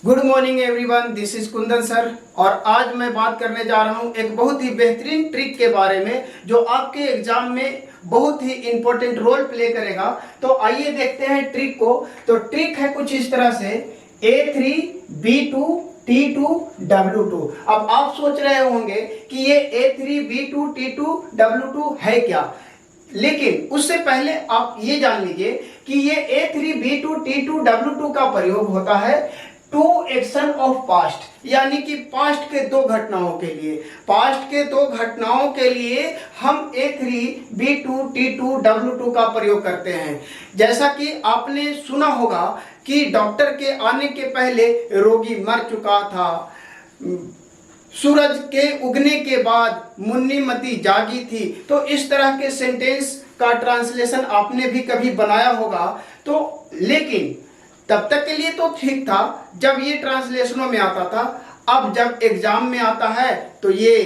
Good morning everyone, this is Kundan sir. और आज मैं बात करने जा रहा हूं एक बहुत ही बेहतरीन ट्रिक के बारे में जो आपके एग्जाम में बहुत ही इंपॉर्टेंट रोल प्ले करेगा। तो आइए देखते हैं ट्रिक को। तो ट्रिक है कुछ इस तरह से A3B2 T2 W2। अब आप सोच रहे होंगे कि ये A3B2 T2 W2 है क्या, लेकिन उससे पहले आप ये जान लीजिए कि ये A3B2 T2 W2 का प्रयोग होता है टू एक्शन ऑफ पास्ट, यानी कि पास्ट के दो घटनाओं के लिए। पास्ट के दो घटनाओं के लिए हम A3B2 T2 W2 का प्रयोग करते हैं। जैसा कि आपने सुना होगा कि डॉक्टर के आने के पहले रोगी मर चुका था, सूरज के उगने के बाद मुन्नीमती जागी थी। तो इस तरह के सेंटेंस का ट्रांसलेशन आपने भी कभी बनाया होगा। तो लेकिन तब तक के लिए तो ठीक था जब ये ट्रांसलेशनों में आता था। अब जब एग्जाम में आता है तो ये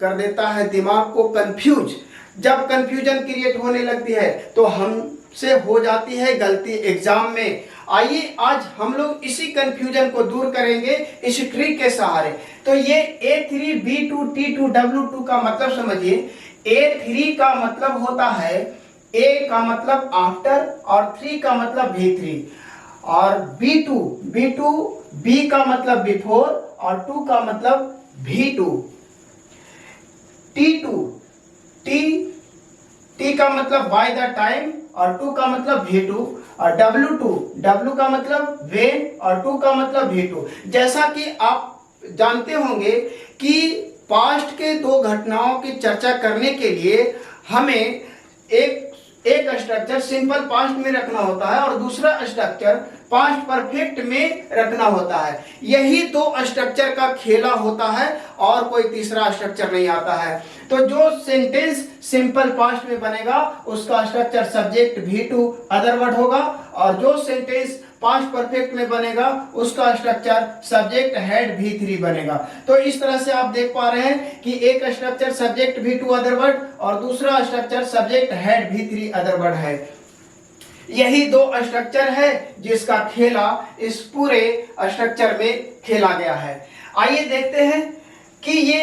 कर देता है दिमाग को कंफ्यूज। जब कंफ्यूजन क्रिएट होने लगती है तो हमसे हो जाती है गलती एग्जाम में। आइए आज हम लोग इसी कंफ्यूजन को दूर करेंगे इस ट्रिक के सहारे। तो ये A3B2 T2 W2 का मतलब समझिए। A3 का मतलब होता है, A का मतलब आफ्टर और 3 का मतलब V3, और B2 B का मतलब बिफोर और 2 का मतलब V2। T2 T का मतलब बाय द टाइम और 2 का मतलब V2, और W का मतलब व्हेन और 2 का मतलब V2। जैसा कि आप जानते होंगे कि पास्ट के दो घटनाओं की चर्चा करने के लिए हमें एक स्ट्रक्चर सिंपल पास्ट में रखना होता है और दूसरा स्ट्रक्चर पास्ट परफेक्ट में रखना होता है। यही दो स्ट्रक्चर का खेला होता है और कोई तीसरा स्ट्रक्चर नहीं आता है। तो जो सेंटेंस सिंपल पास्ट में बनेगा उसका structure subject V2 other word होगा, और जो सेंटेंस पास्ट परफेक्ट में बनेगा उसका स्ट्रक्चर सब्जेक्ट हेड V3 बनेगा। तो इस तरह से आप देख पा रहे हैं कि एक structure subject V2 other word और दूसरा structure subject had V3 other word है। यही दो स्ट्रक्चर है जिसका खेला इस पूरे स्ट्रक्चर में खेला गया है। आइए देखते हैं कि ये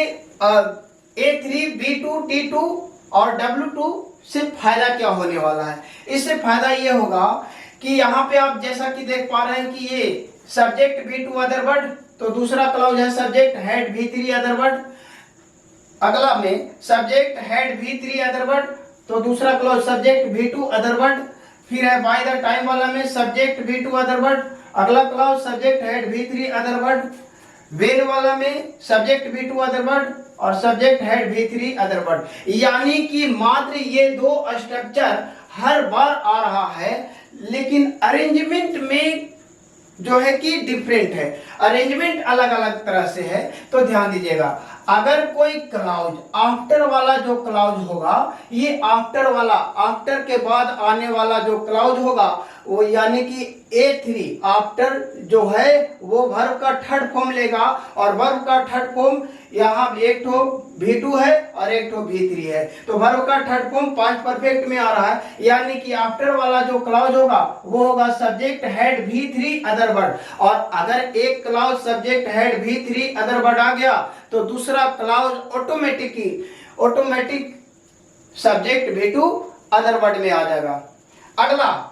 A3B2 T2 और W2 से फायदा क्या होने वाला है। इससे फायदा ये होगा कि यहाँ पे आप जैसा कि देख पा रहे हैं कि ये सब्जेक्ट V2 अदर वर्ड, तो दूसरा क्लॉज है subject had V3 other word. अगला में subject had V3 other word, तो दूसरा clause subject V2 other word. फिर है बाय द टाइम वाला में सब्जेक्ट V2 अदर वर्ड, अगला clause subject had V3 other word. When वाला में सब्जेक्ट V2 अदर वर्ड और subject had V3 other word. यानी कि मात्र ये दो स्ट्रक्चर हर बार आ रहा है, लेकिन अरेंजमेंट में जो है कि डिफरेंट है। अरेंजमेंट अलग अलग तरह से है। तो ध्यान दीजिएगा, अगर कोई क्लाउज आफ्टर वाला जो क्लाउज होगा, ये आफ्टर वाला आफ्टर के बाद आने वाला जो क्लाउज होगा वो यानी कि A3 आफ्टर जो है वो वर्ब का थर्ड फॉर्म लेगा, और वर्ब का थर्ड फॉर्म यहाँ एक ठो V2 है और एक ठो V3 है। तो वर्ब का थर्ड फॉर्म पास्ट परफेक्ट में आ रहा है, यानी कि आफ्टर वाला जो क्लाउज होगा वो होगा subject had V3 other word. और अगर एक clause subject had V3 other word आ गया तो दूसरा clause automatic subject V2 other word में आ जाएगा। अगला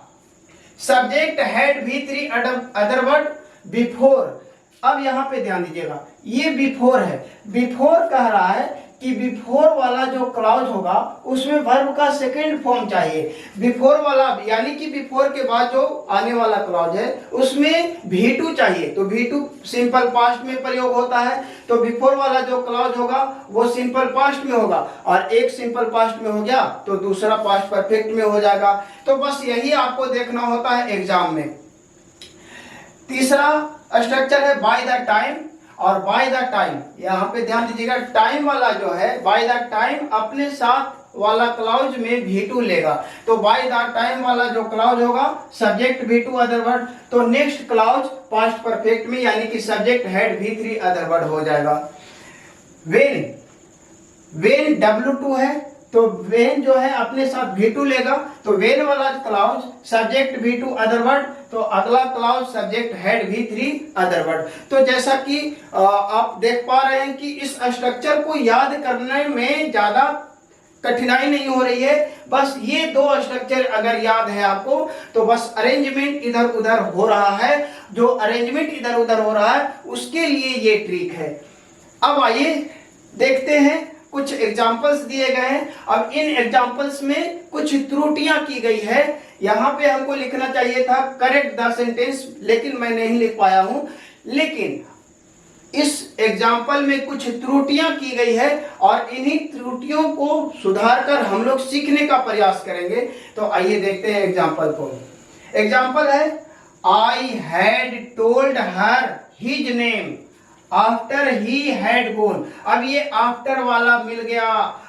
subject had V3 other word before. अब यहां पे ध्यान दीजिएगा, ये बिफोर है। बिफोर कह रहा है कि बिफोर वाला जो क्लॉज होगा उसमें वर्ब का सेकंड फॉर्म चाहिए। बिफोर वाला यानी कि बिफोर के बाद जो आने वाला क्लॉज है उसमें V2 चाहिए। तो V2 सिंपल पास्ट में प्रयोग होता है, तो बिफोर वाला जो क्लॉज होगा वो सिंपल पास्ट में होगा, और एक सिंपल पास्ट में हो गया तो दूसरा पास्ट परफेक्ट में हो जाएगा। तो बस यही आपको देखना होता है एग्जाम में। तीसरा स्ट्रक्चर है बाय द टाइम, और बाय द टाइम यहाँ पे ध्यान दीजिएगा, टाइम वाला जो है बाय द टाइम अपने साथ वाला क्लाउज में V2 लेगा। तो बाय द टाइम वाला जो क्लाउज होगा सब्जेक्ट V2 अदर वर्ड, तो नेक्स्ट क्लाउज पास्ट परफेक्ट में यानी कि subject had V3 other word हो जाएगा। वेन W2 है तो वेन जो है अपने साथ V2 लेगा, तो वेन वाला clause subject V2 other word, तो अगला clause subject had V3 other word. तो जैसा कि आप देख पा रहे हैं कि इस स्ट्रक्चर को याद करने में ज्यादा कठिनाई नहीं हो रही है। बस ये दो स्ट्रक्चर अगर याद है आपको तो बस अरेंजमेंट इधर उधर हो रहा है। जो अरेंजमेंट इधर उधर हो रहा है उसके लिए ये ट्रिक है। अब आइए देखते हैं, कुछ एग्जांपल्स दिए गए हैं। अब इन एग्जांपल्स में कुछ त्रुटियां की गई है। यहां पे हमको लिखना चाहिए था करेक्ट द सेंटेंस, लेकिन मैं नहीं लिख पाया हूं। लेकिन इस एग्जाम्पल में कुछ त्रुटियां की गई है और इन्हीं त्रुटियों को सुधार कर हम लोग सीखने का प्रयास करेंगे। तो आइए देखते हैं एग्जाम्पल को। एग्जाम्पल है I had told her his name after he had gone. अब ये आफ्टर वाला मिल गया,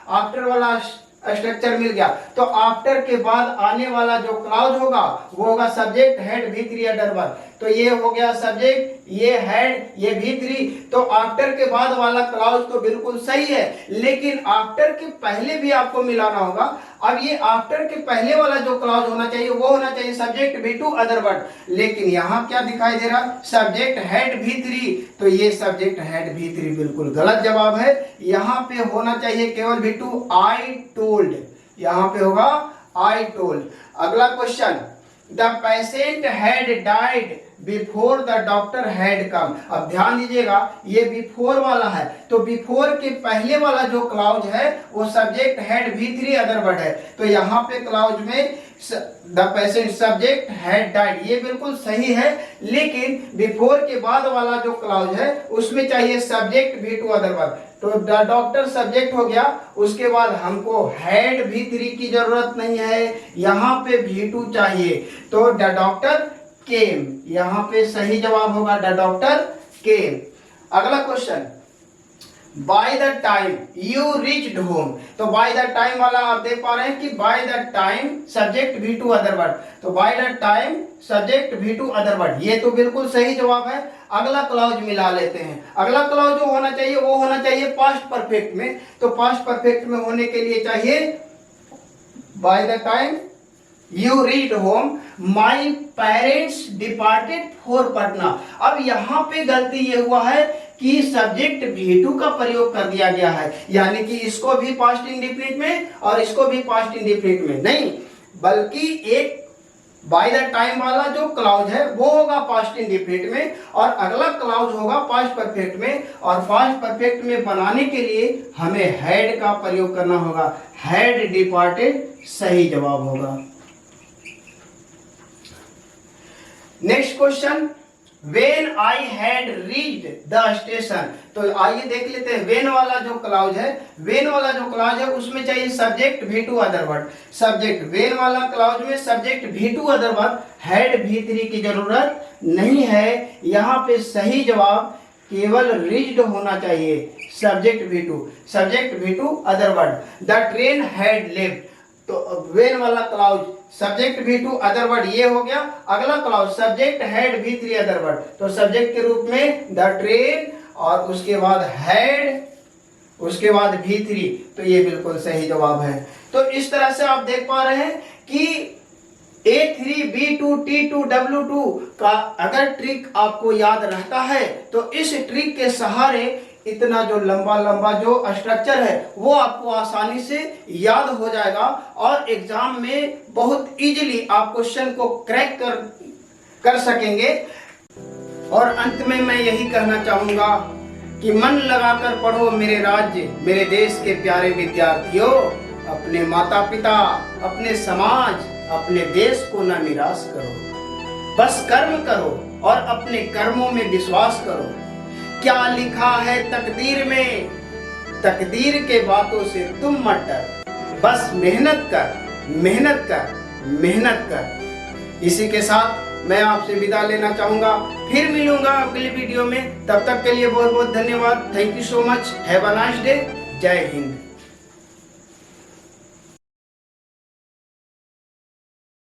आफ्टर वाला स्ट्रक्चर मिल गया, तो आफ्टर के बाद आने वाला जो क्लाउज होगा वो होगा subject had V3 other word. तो ये हो गया सब्जेक्ट, ये हेड, ये V3। तो आफ्टर के बाद वाला क्लाउज तो बिल्कुल सही है, लेकिन आफ्टर के पहले भी आपको मिलाना होगा। अब ये आफ्टर के पहले वाला जो क्लाउज होना चाहिए वो होना चाहिए सब्जेक्ट V2 अदर वर्ड, लेकिन यहाँ क्या दिखाई दे रहा, सब्जेक्ट हेड V3। तो ये सब्जेक्ट हेड V3 बिल्कुल गलत जवाब है। यहाँ पे होना चाहिए केवल V2 आई टोल्ड, यहाँ पे होगा आई टोल्ड। अगला question, the patient had died before the doctor had come. अब ध्यान दीजिएगा ये बिफोर वाला है, तो बिफोर के पहले वाला जो क्लाउज है वो subject had V3 other word है। तो यहाँ पे क्लाउज में the patient subject had died, ये बिल्कुल सही है, लेकिन बिफोर के बाद वाला जो क्लाउज है उसमें चाहिए सब्जेक्ट V2 अदर वर्ड। तो द डॉक्टर सब्जेक्ट हो गया, उसके बाद हमको हैड V3 की जरूरत नहीं है, यहाँ पे V2 चाहिए। तो द डॉक्टर केम, यहाँ पे सही जवाब होगा द डॉक्टर केम। अगला question, by the time you reached home. तो बाय द टाइम वाला आप देख पा रहे हैं कि by the time subject V2 other word, तो by the time subject V2 other word, ये तो बिल्कुल सही जवाब है। अगला क्लाउज मिला लेते हैं। अगला क्लाउज जो होना चाहिए वो होना चाहिए पास्ट परफेक्ट में। तो पास्ट परफेक्ट में होने के लिए चाहिए bye the time you reached home my parents departed for Patna. अब यहाँ पे गलती ये हुआ है कि सब्जेक्ट V2 का प्रयोग कर दिया गया है, यानी कि इसको भी पास्ट इंडेफिनिट में और इसको भी पास्ट इंडेफिनिट में नहीं, बल्कि एक बाय द टाइम वाला जो क्लाउज है वो होगा पास्ट इंडेफिनिट में और अगला क्लाउज होगा पास्ट परफेक्ट में। और पास्ट परफेक्ट में बनाने के लिए हमें हैड का प्रयोग करना होगा, हैड डिपार्टेड सही जवाब होगा। Next question, when I had reached the station. तो आइए देख लेते हैं वेन वाला जो क्लाउज है, वेन वाला जो क्लाउज है उसमें चाहिए subject V2 other word. Subject when वाला क्लाउज में subject V2 other word, had V3 की जरूरत नहीं है। यहाँ पे सही जवाब केवल रीच्ड होना चाहिए, subject V2 other word. The train had left, तो वेन वाला clause subject V2 other word ये हो गया। अगला clause subject had V3 other word, तो सब्जेक्ट के रूप में द ट्रेन और उसके बाद हैड, उसके बाद V3, तो ये बिल्कुल सही जवाब है। तो इस तरह से आप देख पा रहे हैं कि A3 B2 T2 W2 का अगर ट्रिक आपको याद रहता है तो इस ट्रिक के सहारे इतना जो लंबा लंबा जो स्ट्रक्चर है वो आपको आसानी से याद हो जाएगा और एग्जाम में बहुत इजीली आप क्वेश्चन को क्रैक कर सकेंगे। और अंत में मैं यही कहना चाहूंगा कि मन लगाकर पढ़ो मेरे राज्य मेरे देश के प्यारे विद्यार्थियों, अपने माता पिता, अपने समाज, अपने देश को न निराश करो, बस कर्म करो और अपने कर्मों में विश्वास करो। क्या लिखा है तकदीर में, तकदीर के बातों से तुम मत डर, बस मेहनत कर, मेहनत कर, मेहनत कर। इसी के साथ मैं आपसे विदा लेना चाहूंगा, फिर मिलूंगा अगले वीडियो में। तब तक के लिए बहुत बहुत धन्यवाद। Thank you so much. Have a nice day. जय हिंद।